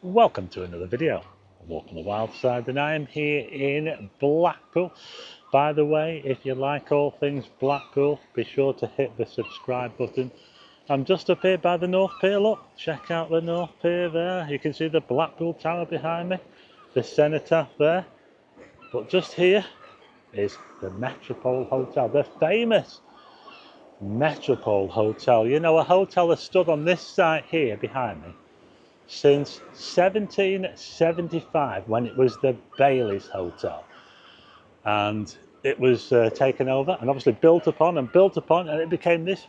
Welcome to another video. I'm walking the wild side and I am here in Blackpool. By the way, if you like all things Blackpool, be sure to hit the subscribe button. I'm just up here by the North Pier, look, check out the North Pier there. You can see the Blackpool Tower behind me, the cenotaph there. But just here is the Metropole Hotel, the famous Metropole Hotel. You know, a hotel has stood on this site here behind me since 1775, when it was the Bailey's Hotel, and it was taken over and obviously built upon, and it became this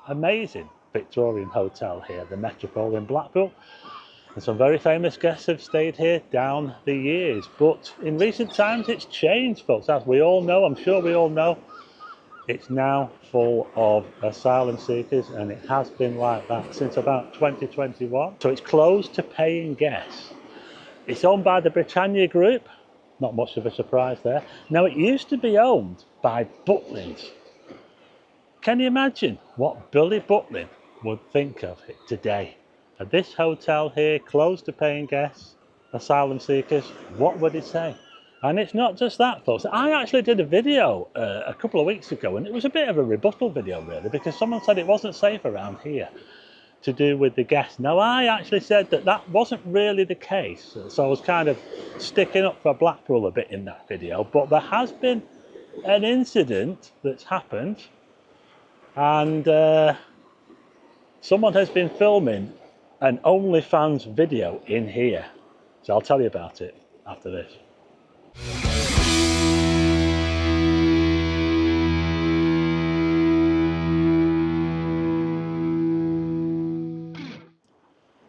amazing Victorian hotel here, the Metropole in Blackpool. And some very famous guests have stayed here down the years, but in recent times it's changed, folks, as we all know. I'm sure we all know it's now full of asylum seekers, and it has been like that since about 2021. So it's closed to paying guests. It's owned by the Britannia Group, not much of a surprise there. Now, it used to be owned by Butlins. Can you imagine what Billy Butlin would think of it today? And this hotel here, closed to paying guests, asylum seekers, what would he say? And it's not just that, folks. I actually did a video a couple of weeks ago, and it was a bit of a rebuttal video, really, because someone said it wasn't safe around here to do with the guests. Now, I actually said that that wasn't really the case, so I was kind of sticking up for Blackpool a bit in that video, but there has been an incident that's happened, and someone has been filming an OnlyFans video in here. So I'll tell you about it after this.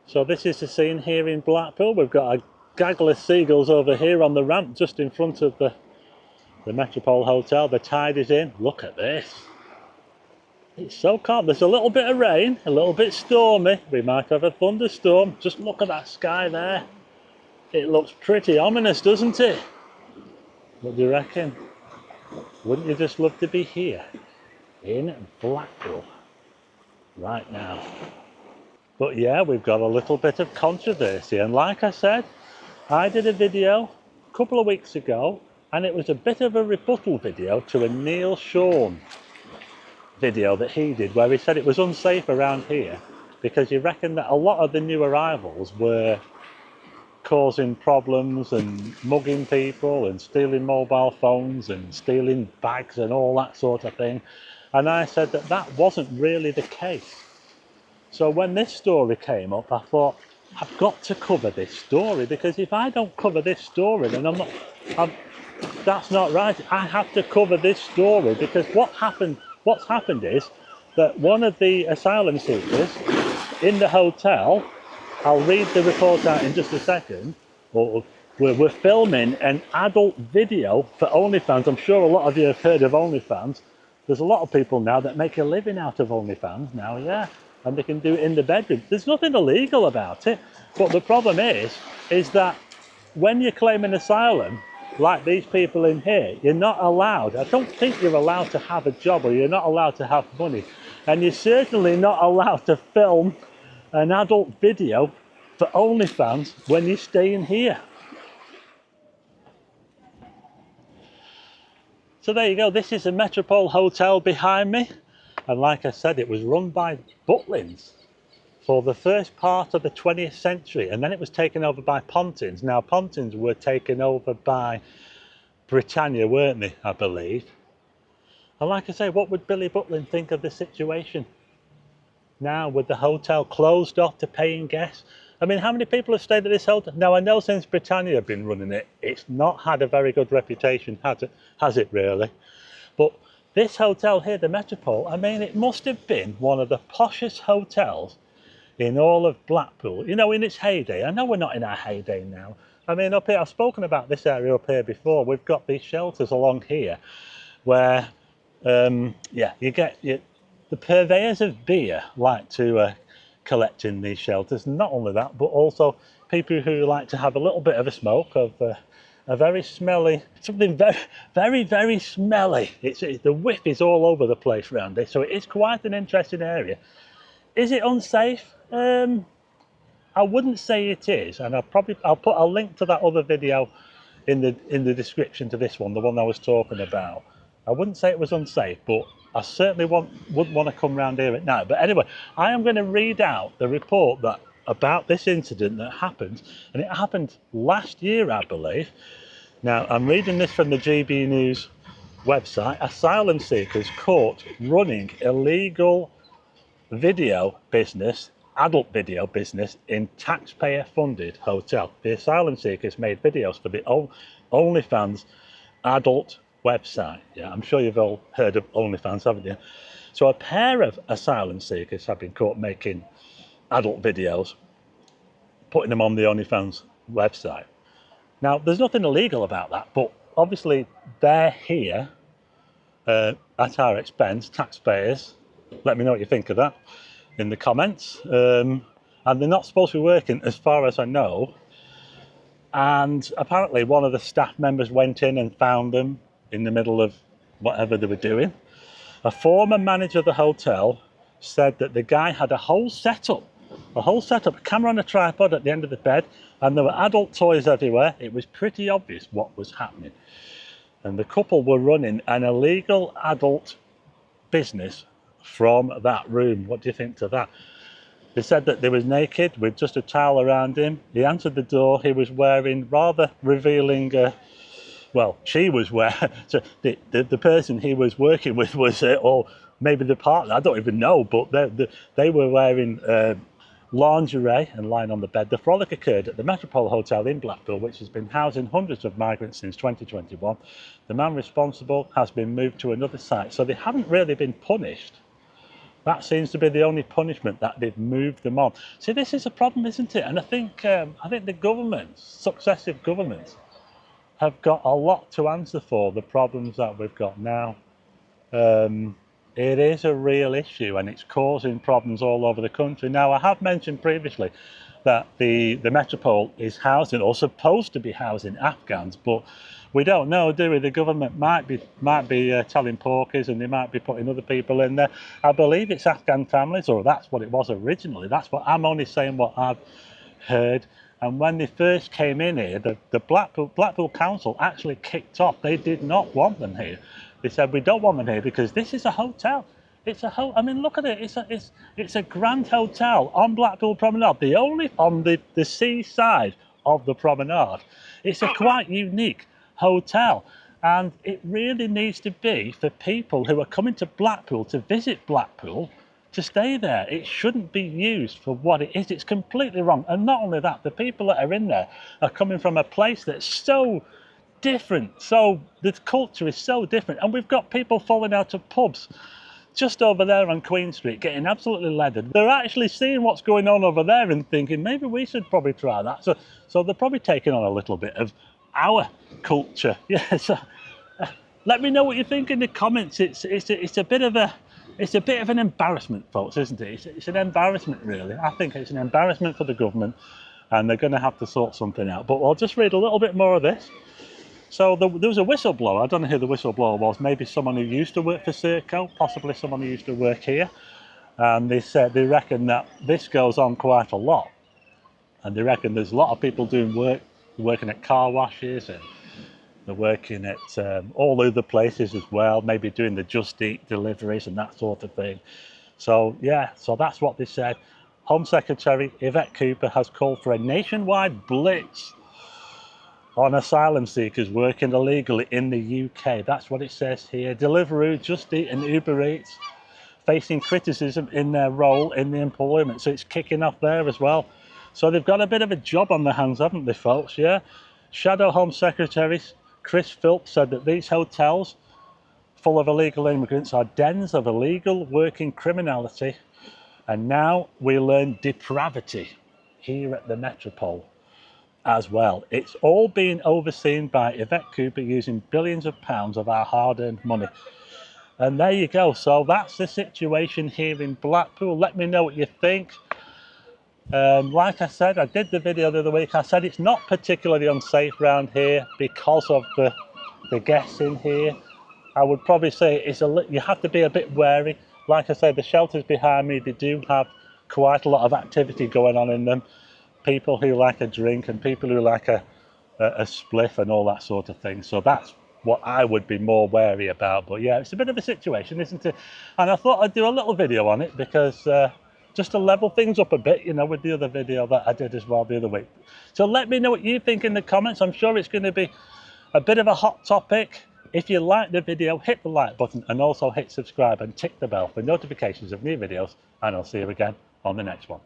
So this is the scene here in Blackpool. We've got a gaggle of seagulls over here on the ramp just in front of the Metropole Hotel. The tide is in. Look at this. It's so calm. There's a little bit of rain, a little bit stormy. We might have a thunderstorm. Just look at that sky there. It looks pretty ominous, doesn't it? What do you reckon? Wouldn't you just love to be here in Blackpool right now? But yeah, we've got a little bit of controversy, and like I said, I did a video a couple of weeks ago, and it was a bit of a rebuttal video to a Neil Sean video that he did, where he said it was unsafe around here because he reckoned that a lot of the new arrivals were causing problems and mugging people and stealing mobile phones and stealing bags and all that sort of thing. And I said that that wasn't really the case. So when this story came up, I thought, I've got to cover this story, because if I don't cover this story, then that's not right. I have to cover this story, because what's happened is that one of the asylum seekers in the hotel, I'll read the report out in just a second, we're filming an adult video for OnlyFans. I'm sure a lot of you have heard of OnlyFans. There's a lot of people now that make a living out of OnlyFans now, yeah. And they can do it in the bedroom. There's nothing illegal about it. But the problem is that when you're claiming asylum, like these people in here, you're not allowed, I don't think you're allowed to have a job, or you're not allowed to have money. And you're certainly not allowed to film an adult video for OnlyFans when you're staying here. So there you go, this is the Metropole Hotel behind me. And like I said, it was run by Butlins for the first part of the 20th century, and then it was taken over by Pontins. Now, Pontins were taken over by Britannia, weren't they, I believe? And like I say, what would Billy Butlin think of the situation now with the hotel closed off to paying guests? I mean, how many people have stayed at this hotel? Now, I know since Britannia have been running it, it's not had a very good reputation, has it really? But this hotel here, the Metropole, I mean, it must have been one of the poshest hotels in all of Blackpool, you know, in its heyday. I know we're not in our heyday now. I mean, up here, I've spoken about this area up here before. We've got these shelters along here where, yeah, the purveyors of beer like to collect in these shelters. Not only that, but also people who like to have a little bit of a smoke of a very smelly, something very, very smelly. The whiff is all over the place around it, so it is quite an interesting area. Is it unsafe? I wouldn't say it is, and I'll put a link to that other video in the description to this one, the one I was talking about. I wouldn't say it was unsafe, but I certainly wouldn't want to come round here at night. But anyway, I am going to read out the report that about this incident that happened, and it happened last year, I believe. Now, I'm reading this from the GB News website. Asylum seekers caught running illegal video business, adult video business in taxpayer-funded hotel. The asylum seekers made videos for the OnlyFans adult website. Yeah, I'm sure you've all heard of OnlyFans, haven't you? So a pair of asylum seekers have been caught making adult videos, putting them on the OnlyFans website. Now, there's nothing illegal about that, but obviously they're here at our expense, taxpayers. Let me know what you think of that in the comments. And they're not supposed to be working, as far as I know. And apparently one of the staff members went in and found them in the middle of whatever they were doing. A former manager of the hotel said that the guy had a whole setup, a camera on a tripod at the end of the bed, and there were adult toys everywhere. It was pretty obvious what was happening. And the couple were running an illegal adult business from that room. What do you think to that? They said that they was naked with just a towel around him. He answered the door. He was wearing rather revealing, well, she was wearing, so the person he was working with was, or maybe the partner, I don't even know, but they were wearing lingerie and lying on the bed. The frolic occurred at the Metropole Hotel in Blackpool, which has been housing hundreds of migrants since 2021. The man responsible has been moved to another site. So they haven't really been punished. That seems to be the only punishment, that they've moved them on. See, this is a problem, isn't it? And I think the governments, successive governments, have got a lot to answer for the problems that we've got now. It is a real issue, and it's causing problems all over the country. Now, I have mentioned previously that the Metropole is housing, or supposed to be housing, Afghans, but we don't know, do we? The government might be telling porkies, and they might be putting other people in there. I believe it's Afghan families, or that's what it was originally. That's what I'm only saying, what I've heard. And when they first came in here, the Blackpool Council actually kicked off. They did not want them here. They said, we don't want them here because this is a hotel. It's a I mean, look at it. It's a grand hotel on Blackpool Promenade, the only on the seaside of the promenade. It's a quite unique hotel, and it really needs to be for people who are coming to Blackpool to visit Blackpool to stay there. It shouldn't be used for what it is. It's completely wrong. And not only that, the people that are in there are coming from a place that's so different. So the culture is so different. And we've got people falling out of pubs just over there on Queen Street, getting absolutely leathered. They're actually seeing what's going on over there and thinking, maybe we should probably try that. So they're probably taking on a little bit of our culture. Yeah, so let me know what you think in the comments. It's a bit of an embarrassment, folks, isn't it? It's an embarrassment, really. I think it's an embarrassment for the government, and they're going to have to sort something out. But I'll just read a little bit more of this. So there was a whistleblower. I don't know who the whistleblower was. Maybe someone who used to work for Serco, possibly someone who used to work here. And they said they reckon that this goes on quite a lot. And they reckon there's a lot of people doing working at car washes, and they're working at all other places as well, maybe doing the Just Eat deliveries and that sort of thing. So yeah, so that's what they said. Home Secretary Yvette Cooper has called for a nationwide blitz on asylum seekers working illegally in the UK. That's what it says here. Deliveroo, Just Eat and Uber Eats facing criticism in their role in the employment. So it's kicking off there as well. So they've got a bit of a job on their hands, haven't they, folks? Yeah. Shadow Home Secretary Chris Philps said that these hotels full of illegal immigrants are dens of illegal working criminality. And now we learn depravity here at the Metropole as well. It's all being overseen by Yvette Cooper using billions of pounds of our hard-earned money. And there you go. So that's the situation here in Blackpool. Let me know what you think. Like I said, I did the video the other week. I said it's not particularly unsafe around here because of the guests in here. I would probably say you have to be a bit wary. Like I said, the shelters behind me, they do have quite a lot of activity going on in them. people who like a drink and people who like a spliff and all that sort of thing. So that's what I would be more wary about. But yeah, it's a bit of a situation, isn't it? And I thought I'd do a little video on it because just to level things up a bit, you know, with the other video that I did as well the other week. So let me know what you think in the comments. I'm sure it's going to be a bit of a hot topic. If you like the video, hit the like button and also hit subscribe and tick the bell for notifications of new videos, and I'll see you again on the next one.